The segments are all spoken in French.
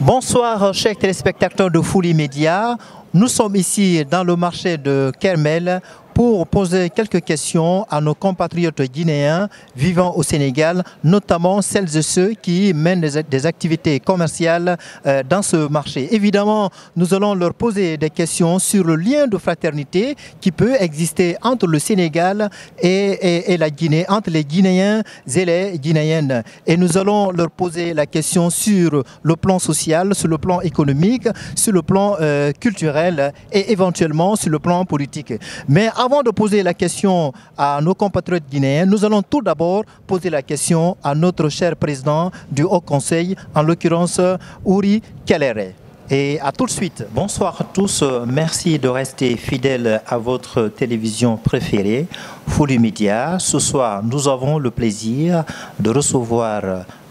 Bonsoir chers téléspectateurs de Fouli Média. Nous sommes ici dans le marché de Kermel pour poser quelques questions à nos compatriotes guinéens vivant au Sénégal, notamment celles et ceux qui mènent des activités commerciales dans ce marché. Évidemment, nous allons leur poser des questions sur le lien de fraternité qui peut exister entre le Sénégal et la Guinée, entre les Guinéens et les Guinéennes. Et nous allons leur poser la question sur le plan social, sur le plan économique, sur le plan culturel et éventuellement sur le plan politique. Mais avant de poser la question à nos compatriotes guinéens, nous allons tout d'abord poser la question à notre cher président du Haut Conseil, en l'occurrence Ouri Kelere. Et à tout de suite. Bonsoir à tous. Merci de rester fidèles à votre télévision préférée, Fouli Média. Ce soir, nous avons le plaisir de recevoir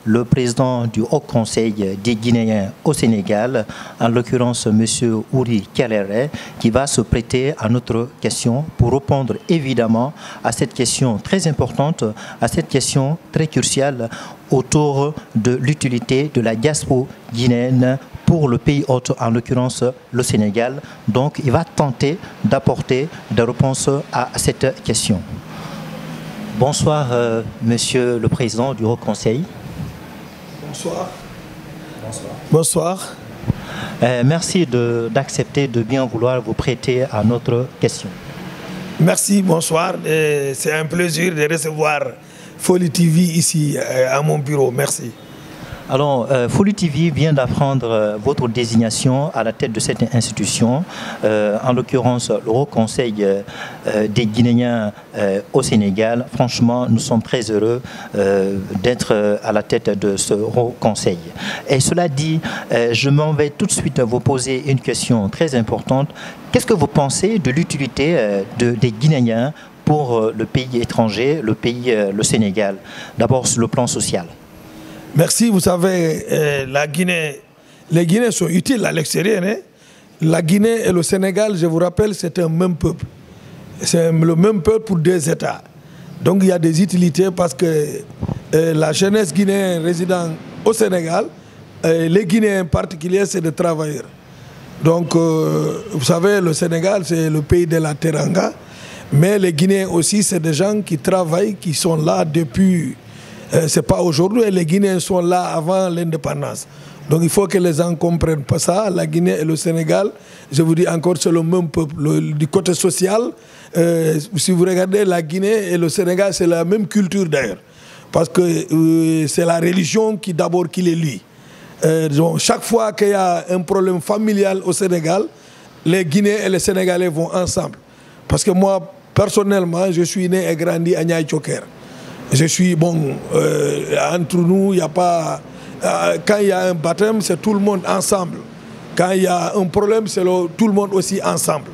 le président du Haut Conseil des Guinéens au Sénégal, en l'occurrence M. Ouri Kelere, qui va se prêter à notre question pour répondre évidemment à cette question très importante, à cette question très cruciale autour de l'utilité de la diaspora guinéenne pour le pays hôte, en l'occurrence le Sénégal. Donc il va tenter d'apporter des réponses à cette question. Bonsoir Monsieur le Président du Haut Conseil. Bonsoir. Bonsoir. Merci d'accepter de bien vouloir vous prêter à notre question. Merci, bonsoir. C'est un plaisir de recevoir Fouli TV ici à mon bureau. Merci. Alors, Fouli TV vient d'apprendre votre désignation à la tête de cette institution, en l'occurrence le Haut Conseil des Guinéens au Sénégal. Franchement, nous sommes très heureux d'être à la tête de ce Haut Conseil. Et cela dit, je m'en vais tout de suite vous poser une question très importante. Qu'est-ce que vous pensez de l'utilité des Guinéens pour le pays étranger, le Sénégal, d'abord sur le plan social? Merci. Vous savez, les Guinéens sont utiles à l'extérieur. Hein? La Guinée et le Sénégal, je vous rappelle, c'est un même peuple. C'est le même peuple pour deux États. Donc il y a des utilités parce que la jeunesse guinéenne résidant au Sénégal, les Guinéens en particulier, c'est des travailleurs. Donc, vous savez, le Sénégal, c'est le pays de la Teranga. Mais les Guinéens aussi, c'est des gens qui travaillent, qui sont là depuis... c'est pas aujourd'hui, les Guinéens sont là avant l'indépendance. Donc il faut que les gens comprennent pas ça. La Guinée et le Sénégal, je vous dis encore, c'est le même peuple. Du côté social, si vous regardez la Guinée et le Sénégal, c'est la même culture d'ailleurs. Parce que c'est la religion qui d'abord qui les lie. Donc, chaque fois qu'il y a un problème familial au Sénégal, les Guinéens et les Sénégalais vont ensemble. Parce que moi, personnellement, je suis né et grandi à Niayes Thioker. Je suis, bon, entre nous, il n'y a pas... quand il y a un baptême, c'est tout le monde ensemble. Quand il y a un problème, c'est tout le monde aussi ensemble.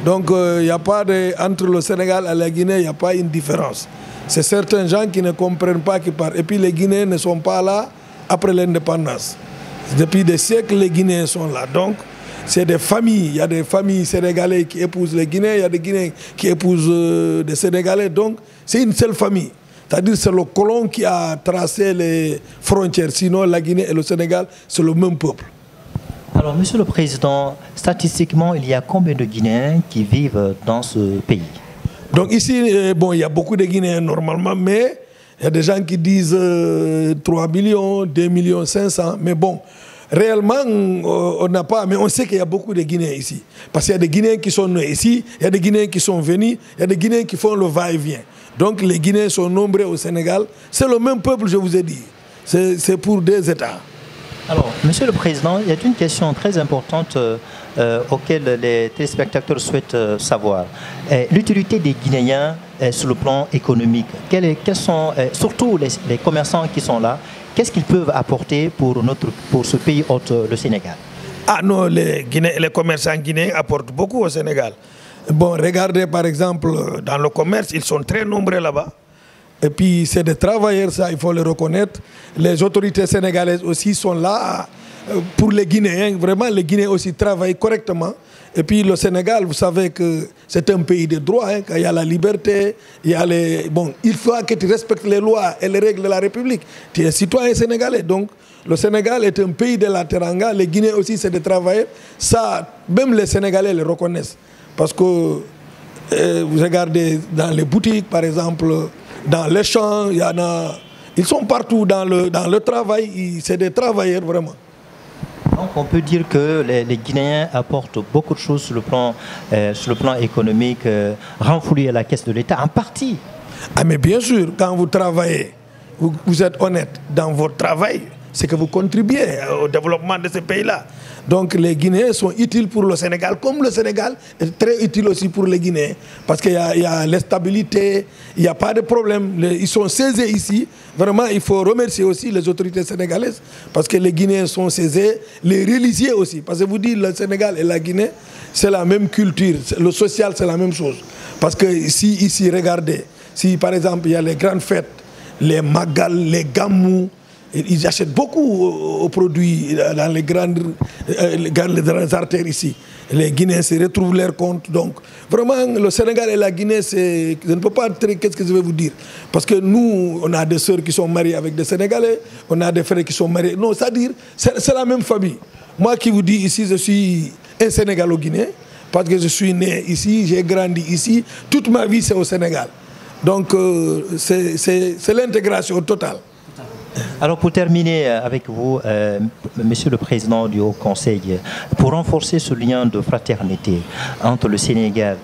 Donc, il n'y a pas de... Entre le Sénégal et la Guinée, il n'y a pas une différence. C'est certains gens qui ne comprennent pas qui parlent. Et puis, les Guinéens ne sont pas là après l'indépendance. Depuis des siècles, les Guinéens sont là. Donc, c'est des familles. Il y a des familles sénégalaises qui épousent les Guinéens. Il y a des Guinéens qui épousent des Sénégalais. Donc, c'est une seule famille. C'est-à-dire que c'est le colon qui a tracé les frontières. Sinon, la Guinée et le Sénégal, c'est le même peuple. Alors, Monsieur le Président, statistiquement, il y a combien de Guinéens qui vivent dans ce pays? Donc ici, bon, il y a beaucoup de Guinéens normalement, mais il y a des gens qui disent 3 millions, 2 millions 500. Mais bon, réellement, on n'a pas... Mais on sait qu'il y a beaucoup de Guinéens ici. Parce qu'il y a des Guinéens qui sont nés ici, il y a des Guinéens qui sont venus, il y a des Guinéens qui font le va-et-vient. Donc les Guinéens sont nombreux au Sénégal. C'est le même peuple, je vous ai dit. C'est pour deux États. Alors, Monsieur le Président, il y a une question très importante auquel les téléspectateurs souhaitent savoir. L'utilité des Guinéens sur le plan économique. Quels sont, surtout les commerçants qui sont là, qu'est-ce qu'ils peuvent apporter pour ce pays hôte, le Sénégal? Ah non, les commerçants guinéens apportent beaucoup au Sénégal. Bon, regardez par exemple, dans le commerce, ils sont très nombreux là-bas. Et puis, c'est des travailleurs, ça, il faut le reconnaître. Les autorités sénégalaises aussi sont là pour les Guinéens. Vraiment, les Guinéens aussi travaillent correctement. Et puis, le Sénégal, vous savez que c'est un pays de droit. Hein, quand il y a la liberté, il y a les... Bon, il faut que tu respectes les lois et les règles de la République. Tu es citoyen sénégalais. Donc, le Sénégal est un pays de la Teranga, les Guinéens aussi c'est des travailleurs. Ça, même les Sénégalais le reconnaissent. Parce que vous regardez dans les boutiques, par exemple, dans les champs, il y en a, ils sont partout dans le travail, c'est des travailleurs vraiment. Donc on peut dire que les Guinéens apportent beaucoup de choses sur le plan économique, renfloués à la caisse de l'État, en partie. Ah mais bien sûr, quand vous travaillez, vous êtes honnête dans votre travail, c'est que vous contribuez au développement de ce pays-là. Donc les Guinéens sont utiles pour le Sénégal, comme le Sénégal est très utile aussi pour les Guinéens. Parce qu'il y a l'instabilité, il n'y a pas de problème. Ils sont césés ici. Vraiment, il faut remercier aussi les autorités sénégalaises. Parce que les Guinéens sont césés, les religieux aussi. Parce que vous dites, le Sénégal et la Guinée, c'est la même culture. Le social, c'est la même chose. Parce que si ici, regardez, si par exemple, il y a les grandes fêtes, les magal, les gamous, ils achètent beaucoup aux produits dans les grandes artères ici. Les Guinéens se retrouvent leur compte. Donc, vraiment, le Sénégal et la Guinée, je ne peux pas dire qu'est-ce que je vais vous dire. Parce que nous, on a des sœurs qui sont mariées avec des Sénégalais, on a des frères qui sont mariés. Non, c'est-à-dire, c'est la même famille. Moi qui vous dis ici, je suis un Sénégalo-Guinéen, parce que je suis né ici, j'ai grandi ici. Toute ma vie, c'est au Sénégal. Donc, c'est l'intégration totale. Alors pour terminer avec vous, Monsieur le Président du Haut Conseil, pour renforcer ce lien de fraternité entre le Sénégal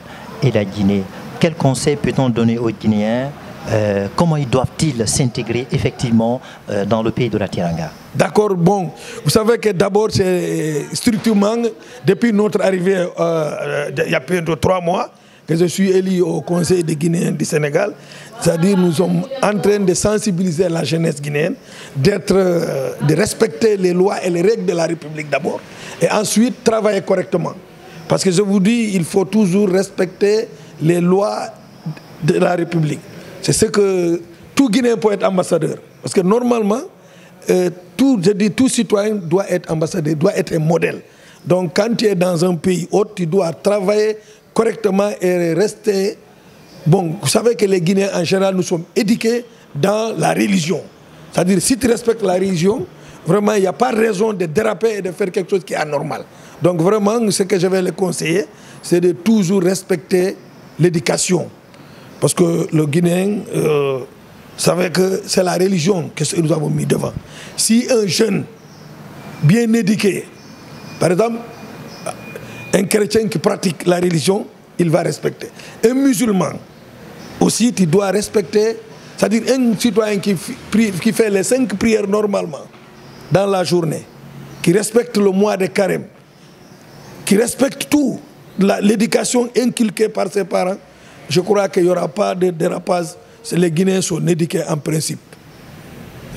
et la Guinée, quel conseil peut-on donner aux Guinéens? Comment ils doivent-ils s'intégrer effectivement dans le pays de la Teranga? D'accord, bon, vous savez que d'abord, c'est strictement, depuis notre arrivée, il y a plus de 3 mois, que je suis élu au Conseil des Guinéens du Sénégal. C'est-à-dire nous sommes en train de sensibiliser la jeunesse guinéenne, de respecter les lois et les règles de la République d'abord, et ensuite travailler correctement. Parce que je vous dis, il faut toujours respecter les lois de la République. C'est ce que tout Guinéen peut être ambassadeur. Parce que normalement, tout citoyen doit être ambassadeur, doit être un modèle. Donc quand tu es dans un pays autre, tu dois travailler correctement et rester... Bon, vous savez que les Guinéens, en général, nous sommes éduqués dans la religion. C'est-à-dire, si tu respectes la religion, vraiment, il n'y a pas de raison de déraper et de faire quelque chose qui est anormal. Donc, vraiment, ce que je vais les conseiller, c'est de toujours respecter l'éducation. Parce que le Guinéen, savait que c'est la religion que nous avons mis devant. Si un jeune bien éduqué, par exemple, un chrétien qui pratique la religion, il va respecter. Un musulman, aussi, tu dois respecter, c'est-à-dire un citoyen qui fait les 5 prières normalement dans la journée, qui respecte le mois de carême, qui respecte tout, l'éducation inculquée par ses parents, je crois qu'il n'y aura pas de dérapage. Les Guinéens sont éduqués en principe.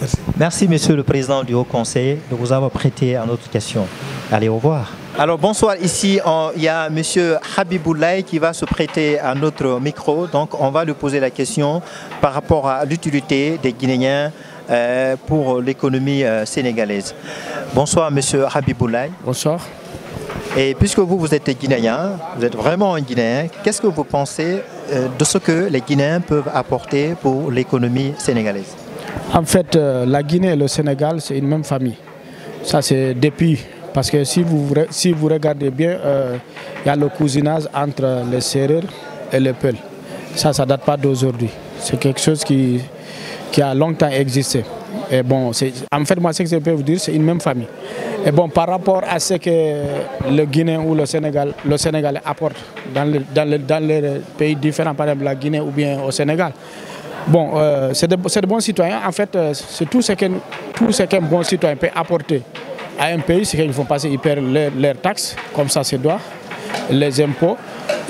Merci. Merci, Monsieur le Président du Haut Conseil, de vous avoir prêté à notre question. Allez, au revoir. Alors, bonsoir. Ici, il y a Monsieur Habiboulaye qui va se prêter à notre micro. Donc, on va lui poser la question par rapport à l'utilité des Guinéens pour l'économie sénégalaise. Bonsoir, Monsieur Habiboulaye. Bonsoir. Et puisque vous êtes Guinéen, vous êtes vraiment un Guinéen, qu'est-ce que vous pensez de ce que les Guinéens peuvent apporter pour l'économie sénégalaise? En fait, la Guinée et le Sénégal, c'est une même famille. Ça, c'est depuis. Parce que si vous regardez bien, il y a le cousinage entre les Sérères et les Peuls. Ça ne date pas d'aujourd'hui. C'est quelque chose qui a longtemps existé. Et bon, en fait, moi, ce que je peux vous dire, c'est une même famille. Et bon, par rapport à ce que le Guinéen ou le Sénégal apporte dans les pays différents, par exemple la Guinée ou bien au Sénégal, bon, c'est de bons citoyens. En fait, c'est tout ce qu'un bon citoyen peut apporter à un pays, c'est qu'ils font passer, ils perdent leurs taxes, comme ça se doit, les impôts.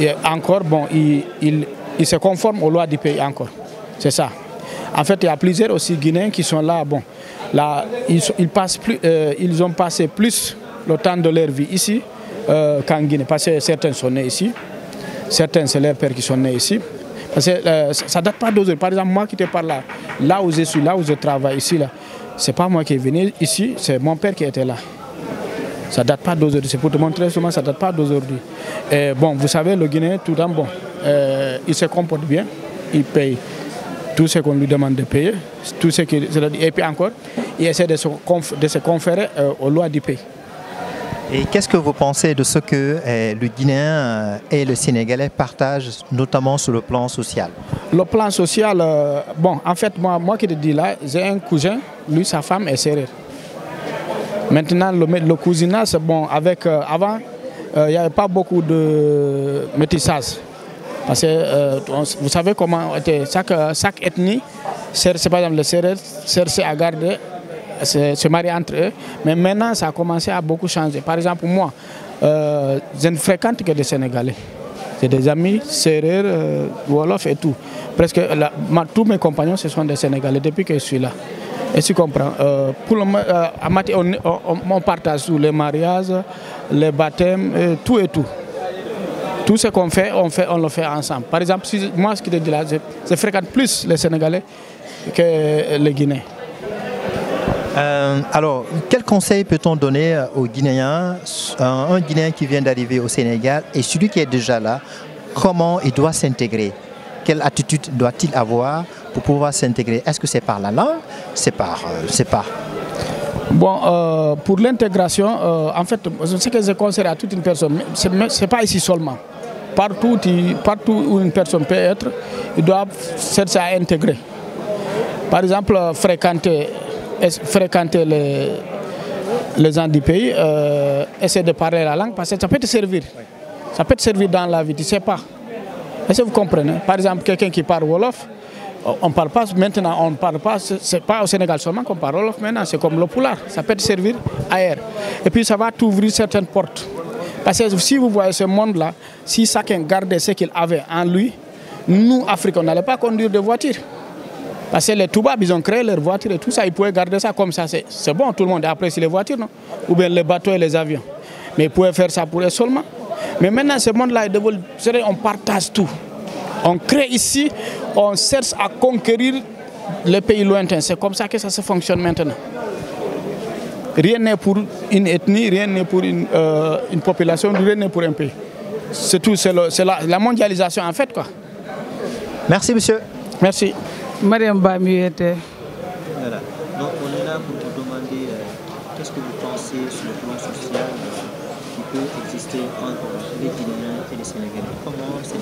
Et encore, bon, ils se conforment aux lois du pays encore. C'est ça. En fait, il y a plusieurs aussi Guinéens qui sont là. Bon, là, ils ont passé plus le temps de leur vie ici qu'en Guinée. Parce que certains sont nés ici, certains c'est leurs pères qui sont nés ici. Parce que ça ne date pas d'aujourd'hui. Par exemple, moi qui te parle là où je suis, là où je travaille ici, là, c'est pas moi qui est venu ici, c'est mon père qui était là. Ça ne date pas d'aujourd'hui. C'est pour te montrer seulement, ça ne date pas d'aujourd'hui. Bon, vous savez, le Guinéen, tout le temps, bon, il se comporte bien, il paye tout ce qu'on lui demande de payer, tout ce et puis encore, il essaie de se conférer aux lois du pays. Et qu'est-ce que vous pensez de ce que le Guinéen et le Sénégalais partagent, notamment sur le plan social? Le plan social, bon, en fait, moi qui te dis là, j'ai un cousin, lui, sa femme est sérère. Maintenant, le cousinage, bon, avec, avant, il n'y avait pas beaucoup de métissage. Parce que vous savez comment était chaque ethnie, par exemple les Sérères, cherchaient à garder, se marier entre eux. Mais maintenant, ça a commencé à beaucoup changer. Par exemple, moi, je ne fréquente que des Sénégalais. J'ai des amis Sérères, Wolof et tout. Presque tous mes compagnons, ce sont des Sénégalais depuis que je suis là. Et tu comprends, on partage tous les mariages, les baptêmes, tout et tout. Tout ce qu'on fait, on le fait ensemble. Par exemple, moi, ce que je dis là, je fréquente plus les Sénégalais que les Guinéens. Alors, quel conseil peut-on donner aux Guinéens, un Guinéen qui vient d'arriver au Sénégal et celui qui est déjà là, comment il doit s'intégrer? Quelle attitude doit-il avoir pour pouvoir s'intégrer? Est-ce que c'est par la langue? C'est par... Bon, pour l'intégration, en fait, ce que je conseille à toute une personne, ce n'est pas ici seulement. Partout où une personne peut être, il doit chercher à intégrer. Par exemple, fréquenter les gens du pays, essayer de parler la langue, parce que ça peut te servir. Ça peut te servir dans la vie, tu ne sais pas. Est-ce que vous comprenez? Par exemple, quelqu'un qui parle Wolof, on ne parle pas maintenant, on ne parle pas, c'est pas au Sénégal seulement qu'on parle Wolof maintenant, c'est comme le poulard, ça peut te servir ailleurs. Et puis ça va t'ouvrir certaines portes. Parce que si vous voyez ce monde-là, si chacun gardait ce qu'il avait en lui, nous, Africains, on n'allait pas conduire de voitures. Parce que les Toubabs, ils ont créé leurs voitures et tout ça, ils pouvaient garder ça comme ça. C'est bon, tout le monde apprécie les voitures, non? Ou bien les bateaux et les avions. Mais ils pouvaient faire ça pour eux seulement. Mais maintenant, ce monde-là, on partage tout. On crée ici, on cherche à conquérir les pays lointains. C'est comme ça que ça se fonctionne maintenant. Rien n'est pour une ethnie, rien n'est pour une population, rien n'est pour un pays. C'est tout, c'est la mondialisation en fait, quoi. Merci, monsieur. Merci. Mariam Bamiete. Voilà. Donc on est là pour vous demander qu'est-ce que vous pensez sur le plan social qui peut exister entre les Guinéens et les Sénégalais. Comment ces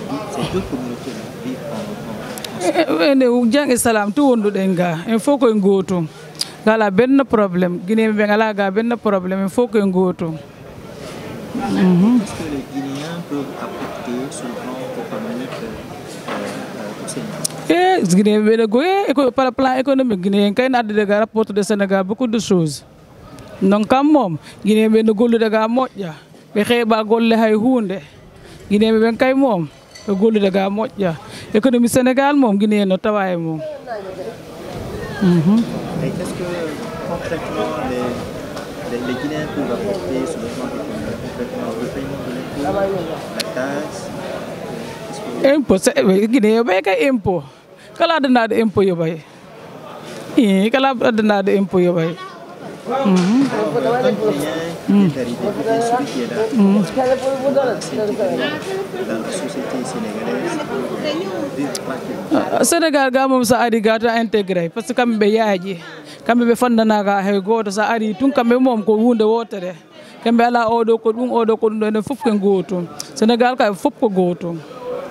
deux communautés-là vivent ensemble? Jang salam tu wondu denga il faut que ngoto gala ben problème Guinée be ngala ga ben problème il faut que ngoto. Est-ce que les Guinéens peuvent apporter sur le plan économique au Sénégal? Guinée be go par le plan économique Guinée kay na de rapporte de Sénégal beaucoup de choses. Donc comme mom Guinée be no gollu daga moƴƴa be xeba golle hay hunde Guinée be kay mom gollu daga moƴƴa économie Sénégal mom Guinée no tawaye mom. Et qu'est-ce que concrètement les Guinéens peuvent apporter sur le plan économique, concrètement le paiement de l'impôt, la taxe? Impôt Guinée be kay impôt kala dana de impôt yo bay kala dana de impôt yo bay. Un Guinéen qui est arrivé, celui qui est là, dans la société sénégalaise, Sénégal ga mom sa ari gata intégré parce que kambe yaaji kambe be fandana ga hay goto sa ari tun kambe mom ko hunde wotere kambe ala odo ko dum ne fof ko goto Sénégal ka fof ko goto.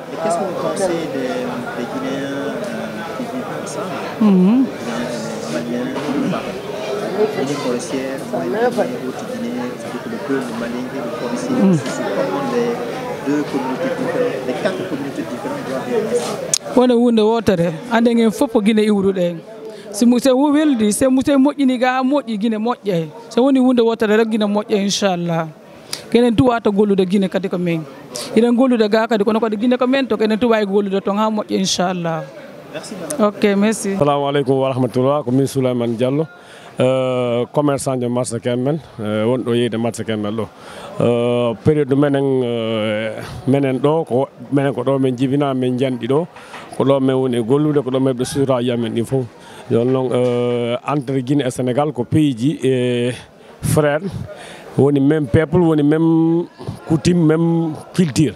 Et qu'est-ce que vous pensez des Guinéens qui vivent ensemble? Maliens, les forestières, le peuple malien et le forestier, c'est comment les deux communautés différentes, les quatre communautés différentes doivent vivre ensemble. Wona hunde wotere ande ngeen fof ko Guinée iwrude si mu se weldi se mu se moƴƴini ga moƴƴi Guinée moƴƴe so woni hunde wotere rek Guinée moƴƴe inchallah kenen tuwata gollude Guinée kadi ko men iden gollude ga kadi kono kadi Guinée ko men to kenen tuwa gollude ton ha moƴƴe inchallah. Merci madame. OK, merci. Assalamu alaikum wa rahmatullah, ko min Souleymane Diallo, commerçant de marché Kermel, wonɗo yeyde marché Kermel ɗo. Période menen ɗo ko menen ko ɗo men jibina men janɗi ɗo ko ɗo men woni gollude ko ɗo men ɓe sura yamen ɗin fof. Yon non entre Guinée et Sénégal ko pays ji et frère woni même peuple woni même coutume même culture.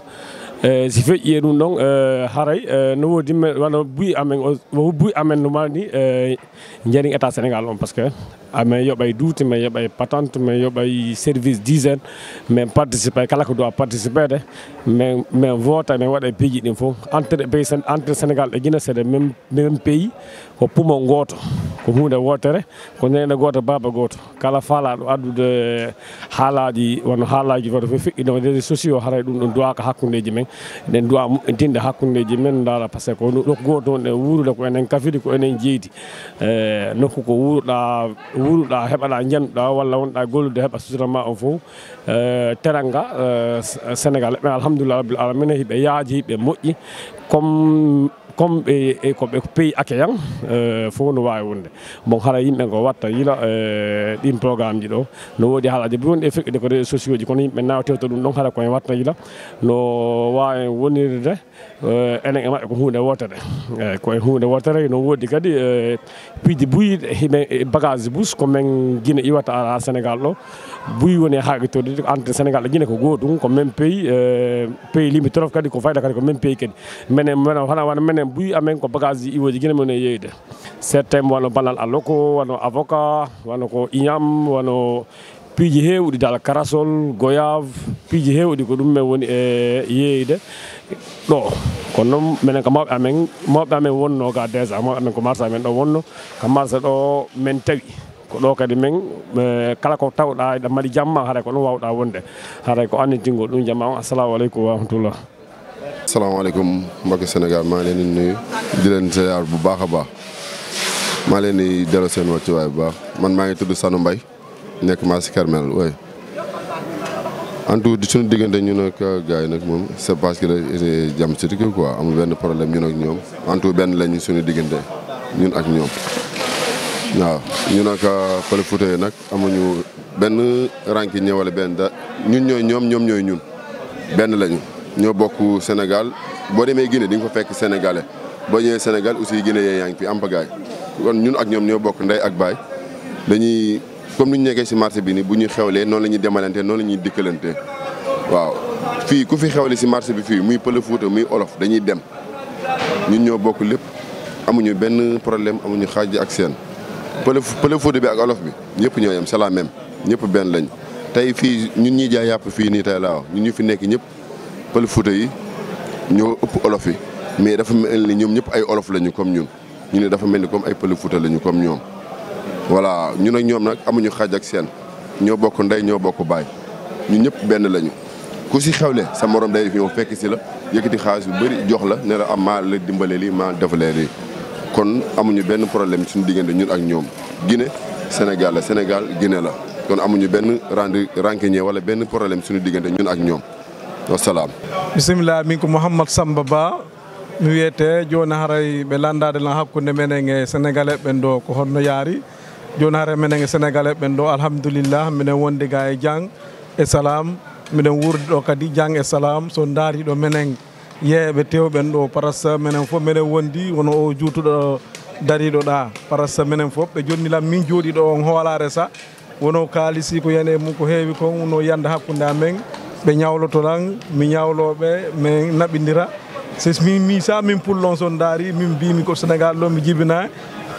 si feƴƴi ɗum ɗon haray no woodi wano buy amen no mani jering état Sénégal on parce que amen yoɓay duuti min yoɓay patente min yoɓay service d'hygiène min participer kala ko doit participer de min vota min waɗa piiji ɗin fof entre Sénégal e Guinée c'est le même pays ko poumon goto ko hunde wotere ko nene goto baba goto kala faalaɗo addude haalaji wono haalaji woto fof feƴƴi ɗon réseaux sociaux haray ɗum ɗon duwaka hakkudeji men ɗen duwa moƴƴintinde hakkudeji men dara par ce que ko nokku goto on e wuurude ko enen kafidi ko enen jeydi nokku ko wuuruɗa heɓaɗa janduɗa walla wonɗa gollude heɓa suturama o fof teranga Sénégal ɓe alhamdulillah rabbil alamina hiɓe yaaji hiɓe moƴƴi comme koɓe pays accueillant fof no wawi wonde bon haara yimɓe ko watta yila ɗin programme ji ɗo no woodi haalaji bo wonɗi e feƴƴude ko réseaux sociaux ji kono yimɓe nawtewta ɗum ɗon haara koye watta yila no wawi wonirde enen e maɓɓe ko hunde wotere koye hunde wotere no woodi kadi piiji buyiɗe hiɓe bagage bus ko men Guinée iwata ara Sénégal ɗo buyi woni e haqitorde entre Sénégal e Guinée ko gotum ko même pays limitrophe kadi ko fayda kadi ko même pays kadi menen hana wana menen buyi amen ko bagage ji iwoji Guinée men e yeyde certain wano ballal alloko wano avocat wano ko iñam wano piiji heewɗi dal karasol goyave piiji heewɗi ko ɗum men woni e yeyde ɗo kono noon minen ko mawɓe amen wonno ga déjà mawɓe amen ko marché amen ɗo wonno ko marché ɗo men tawi ko ɗo kadi men kala ko tawɗa ɗa mbaɗi jamma haray ko ɗum wawɗa wonde haray ko annitingol ɗum jamma on assalamu aleykum wa rahmatullah. asalaamaaleykum mbokki Sénégal maa ngi leen di nuyu di leen ziar bu baax a baax maa leen di delloo seen wàccuwaay bu baax man maa ngi tudd Sanu Mbaye nekk maa si Kermel oui en tout di suñu diggante ñun ak gars yi nag moom c'est parce que jàmm si kii quoi amul benn problème ñun ak ñoom en tout benn lañu suñu diggante ñun ak ñoom waaw ñun ak Pël Fuuta yi nag amuñu benn ranking wala benn ñun ñooy ñoom ñooy ñun benn lañu. ñoo bokk Sénégal boo demee Guinée di nga fa fekk sénégalais boo ñëwee Sénégal aussi Guinée yaa ngi fi am pagaay kon ñun ak ñoom ñoo bokk ndey ak baay dañuy comme ni ñu nekkee si marché bi nii bu ñu xewlee noonu la ñuy demalante noonu la ñuy dikkalante waaw fii ku fi xewle si marché bi fii muy Pël Fuuta muy olof dañuy dem ñun ñoo bokk lépp amuñu benn problème amuñu xaaj ak seen Pël Fuuta bi ak olof bi ñëpp ñoo yem c'est la même ñëpp benn lañ tey fii ñun ñuy jaay yàpp fii nii tey laa wax ñun ñu fi nekk ñëpp Pël Fuuta yi ñoo ëpp olof yi mais dafa mel ni ñoom ñëpp ay olof lañu comme ñun ñu ne dafa mel ni comme ay Pël Fuuta lañu comme ñoom voilà ñun ak ñoom nag amuñu xaaj ak seen ñoo bokk ndey ñoo bokk baay ñun ñëpp benn lañu ku si xewle sa morom day fi ñëw fekk si la yëkkati xaalis bu bëri jox la ne la am maa la dimbale lii maa defalee lii kon amuñu benn problème suñu diggante ñun ak ñoom Guinée Sénégal la Sénégal Guinée la kon amuñu benn rancunier wala benn problème suñu diggante ñun ak ñoom wassalam. Bismillah min ko Mouhammad Samba Ba mi wiyete joni haray ɓe landade lan hakkude menen e sénégalais ɓen ɗo ko honno yaari joni haray menen e sénégalais ɓen ɗo alhamdulillah minen wonde ga e jang e salam minen wurde ɗo kadi jang e salam so daari ɗo menen yeeɓe tewɓen ɗo parasa minen fof minen wondi wono o juutuɗo dariɗo ɗa parasa minen fof ɓe jonnilam min jooɗi ɗo on hoolare sa wono kaalisi ko yane mum ko heewi kon wono yanda hakkude amen ɓe ñawloto lan mi ñawloɓe min naɓidira mi sa min pullon son daari min mbimi ko Sénégal ɗo mi jibina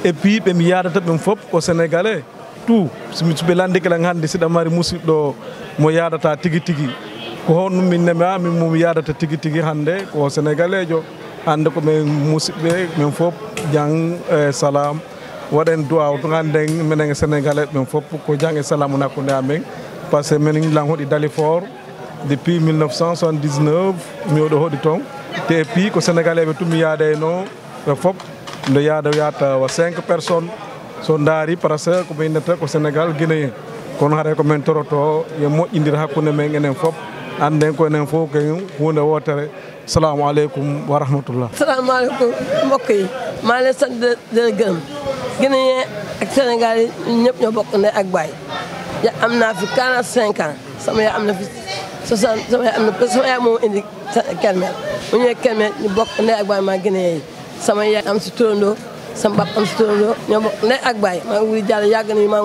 et puis ɓe mi yadata ɓen fof ko sénégalais tout soɓe landikelan hannde siɗa mari musidɗo mo yadata tigui tigui ko honno min nema min mum yadata tigui tigui hannde ko sénégalais jo hannde ko min musidɓe min fof jang e salam waɗen duwaw to hannde minen e sénégalais ɓen fof ko jang e salam on hakkude amen par ce que minen lan hoɗi Dalifort depuis 1979 mi oɗo hoɗi toon te et puis ko sénégalais ɓe tumi yaada e no ɓe fof nde yaada yata wa 5 personnes so daari par ce que ko innata ko Sénégal guinéen kono haɗa ko min toroto yo moƴƴidira hakkude men enen fof anden ko enen fof ko hunde wotere salamu aleykum wa rahmatullah. Salamu aleykum mbokk yi maa leen sant di leen gërëm guinéen ak Sénégal yi ñëpp ñoo bokk ndey ak baay ya am naa fi 45 ans sama yaay am na fi 60 sama yaay moom indi Kermel bu ñëwee Kermel ñu bokk ndey ak baay maa guinéen yi sama yaay am si turandoo sama bap am si turandoo ñoo bokk ndey ak baay maa ngi Wuri Diallo yàgg nañu maa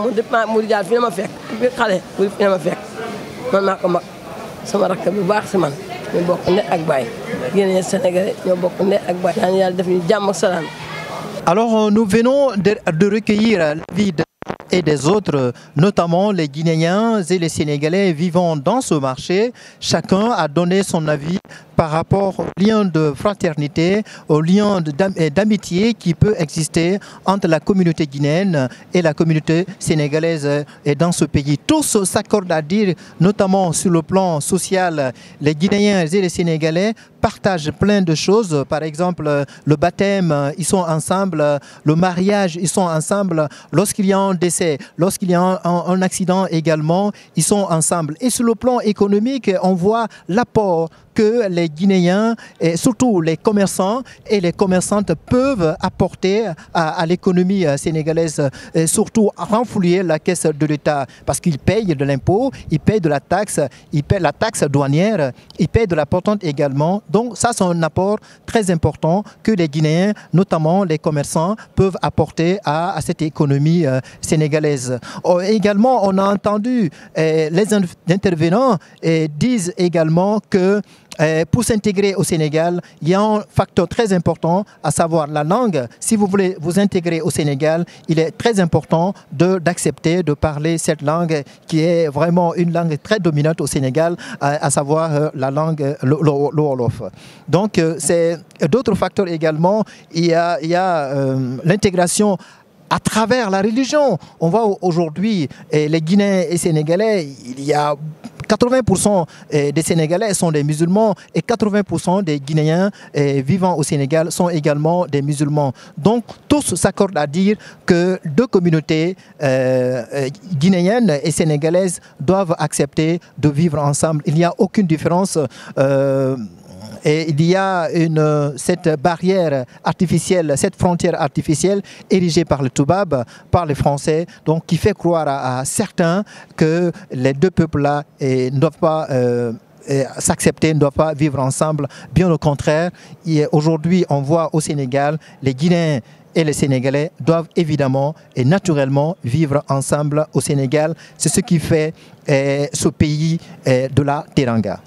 mu Wuri Diallo fi na ma fekk fi xale fi na ma fekk man maa ko mag sama rakk bu baax si man ñu bokk ne ak baay Guinéen Sénégalais ñoo bokk ne ak baay ñaan yàlla def ñu jàmm ak salaam. Alors nous venons de recueillir l'avis et des autres, notamment les Guinéens et les Sénégalais vivant dans ce marché. Chacun a donné son avis par rapport au lien de fraternité, au lien d'amitié qui peut exister entre la communauté guinéenne et la communauté sénégalaise et dans ce pays. Tous s'accordent à dire, notamment sur le plan social, les Guinéens et les Sénégalais partagent plein de choses. Par exemple, le baptême, ils sont ensemble, le mariage, ils sont ensemble. Lorsqu'il y a un décès, lorsqu'il y a un accident également, ils sont ensemble. Et sur le plan économique, on voit l'apport que les Guinéens et surtout les commerçants et les commerçantes peuvent apporter à l'économie sénégalaise, et surtout renflouer la caisse de l'État parce qu'ils payent de l'impôt, ils payent de la taxe, ils payent la taxe douanière, ils payent de la patente également. Donc ça c'est un apport très important que les Guinéens, notamment les commerçants, peuvent apporter à cette économie sénégalaise. Également, on a entendu les intervenants disent également que pour s'intégrer au Sénégal, il y a un facteur très important, à savoir la langue. Si vous voulez vous intégrer au Sénégal, il est très important d'accepter de parler cette langue qui est vraiment une langue très dominante au Sénégal, à savoir la langue le Wolof. Donc, c'est d'autres facteurs également. Il y a l'intégration à travers la religion. On voit aujourd'hui les Guinéens et Sénégalais, il y a 80% des Sénégalais sont des musulmans et 80% des Guinéens vivant au Sénégal sont également des musulmans. Donc tous s'accordent à dire que deux communautés guinéennes et sénégalaises doivent accepter de vivre ensemble. Il n'y a aucune différence. Et il y a cette barrière artificielle, cette frontière artificielle érigée par le Toubab, par les Français, donc qui fait croire à certains que les deux peuples-là ne doivent pas s'accepter, ne doivent pas vivre ensemble. Bien au contraire, aujourd'hui on voit au Sénégal, les Guinéens et les Sénégalais doivent évidemment et naturellement vivre ensemble au Sénégal. C'est ce qui fait ce pays de la Teranga.